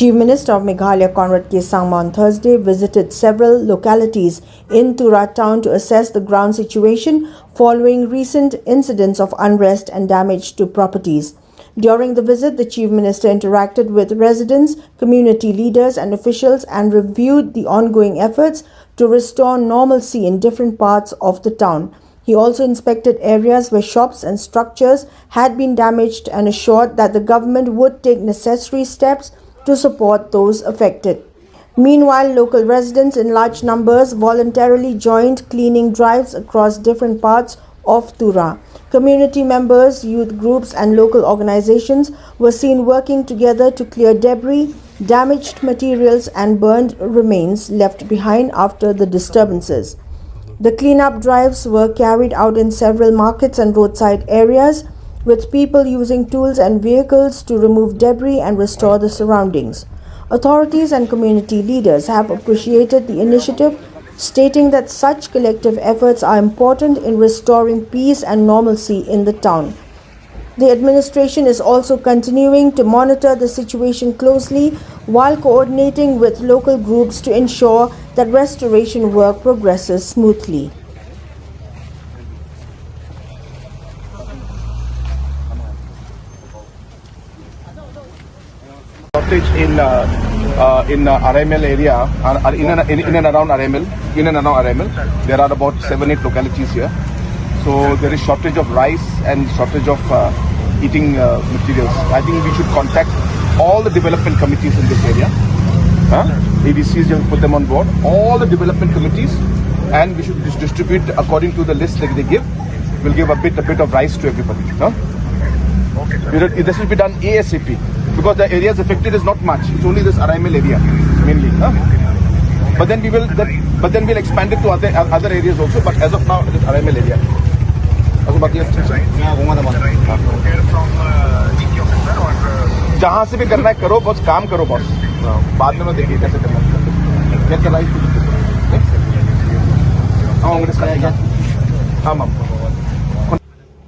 Chief Minister of Meghalaya Conrad Sangma on Thursday visited several localities in Tura town to assess the ground situation following recent incidents of unrest and damage to properties. During the visit, the Chief Minister interacted with residents, community leaders and officials and reviewed the ongoing efforts to restore normalcy in different parts of the town. He also inspected areas where shops and structures had been damaged and assured that the government would take necessary steps to support those affected. Meanwhile, local residents in large numbers voluntarily joined cleaning drives across different parts of Tura. Community members, youth groups and local organizations were seen working together to clear debris, damaged materials and burned remains left behind after the disturbances. The cleanup drives were carried out in several markets and roadside areas, with people using tools and vehicles to remove debris and restore the surroundings. Authorities and community leaders have appreciated the initiative, stating that such collective efforts are important in restoring peace and normalcy in the town. The administration is also continuing to monitor the situation closely while coordinating with local groups to ensure that restoration work progresses smoothly. Shortage in RML area, in and around RML, there are about 7-8 localities here. So there is shortage of rice and shortage of eating materials. I think we should contact all the development committees in this area. ADCs, you put them on board, all the development committees, and we should distribute according to the list that they give. We'll give a bit of rice to everybody. Okay, this will be done ASAP. Because the areas affected is not much. It's only this RML area mainly. But then we'll expand it to other areas also. But as of now, it is RML area. जहाँ से भी करना है करो बस काम करो बस बाद में देखिए कैसे करना है क्या कर रहा है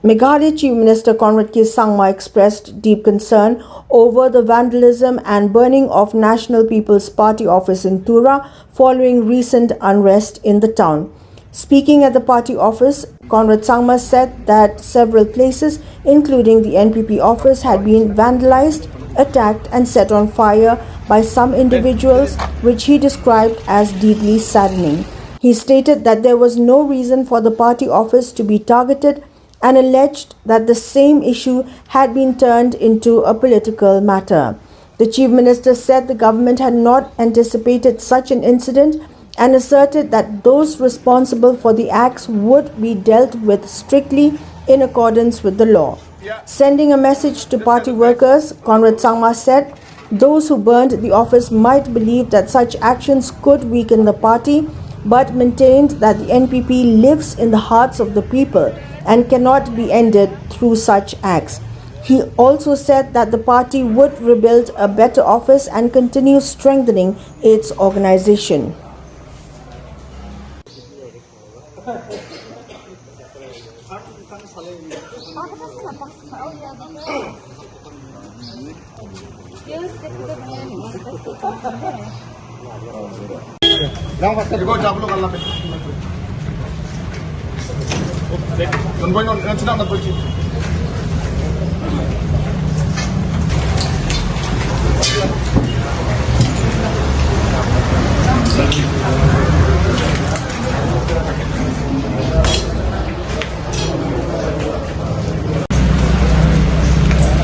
Meghalaya Chief Minister Conrad Sangma expressed deep concern over the vandalism and burning of National People's Party office in Tura following recent unrest in the town. Speaking at the party office, Conrad Sangma said that several places, including the NPP office, had been vandalized, attacked and set on fire by some individuals, which he described as deeply saddening. He stated that there was no reason for the party office to be targeted and alleged that the same issue had been turned into a political matter. The Chief Minister said the government had not anticipated such an incident and asserted that those responsible for the acts would be dealt with strictly in accordance with the law. Sending a message to party workers, Conrad Sangma said those who burned the office might believe that such actions could weaken the party, but maintained that the NPP lives in the hearts of the people and cannot be ended through such acts. He also said that the party would rebuild a better office and continue strengthening its organization.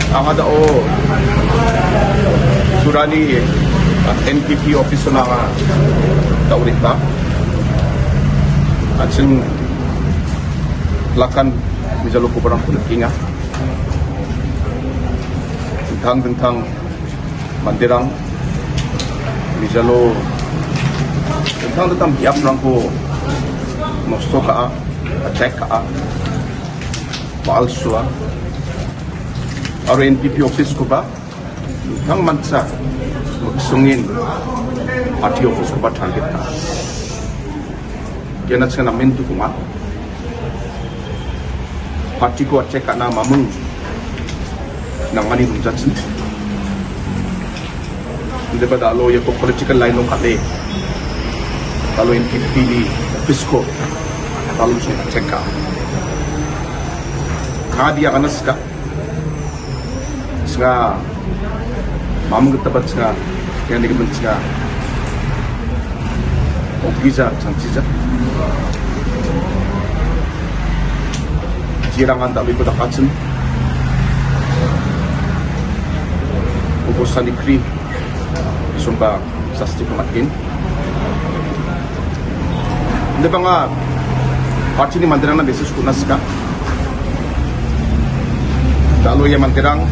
Ang surani NPP office na taurit ba at sin lakan bijalo ko parang pulakinga tentang mandirang bijalo tentang biap nangko nosto ka attack ka palsua NPP office ko ba hang mansa magsungin party office ko ba target na yan at namin to kuma party ko at check na mamung ng mani bunjatsin Hindi ba dalo yung political line ng kate? Dalo yung pili office ko. Dalo siya check ka. Kadiya ka nas ka. Nga mamang tabat nga kaya naging nga 오기자 장치자 지랑한 다비보다 같은 ubusan ni Kri sumba sa stick matin. Hindi ba nga party ni mandirang na beses kunas ka dalo ya mandirang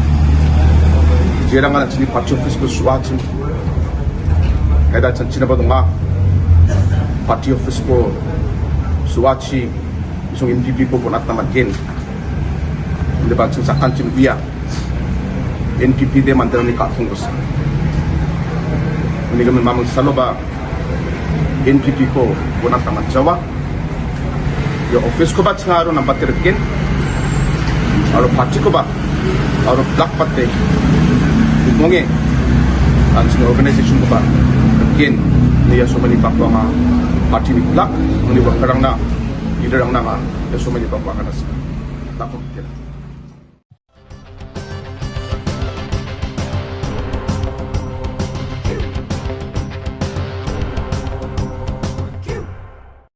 지랑한 진이 party office ko suwatsin kaya janchina ba nga party office ko suwachi isong NPP ko punat na magin hindi ba sakan cim biya NPP de mandirang ni katong gusto hindi kami mamang salo ba NPP ko punat na magjawa yung office ko ba nga aro ng batirkin aro party ko ba aro black pate mongge ang sing organization ko ba again niya sumali pa ko nga party ni black ni wa karang na leader ang nga ya sumali pa ko nga nas tapos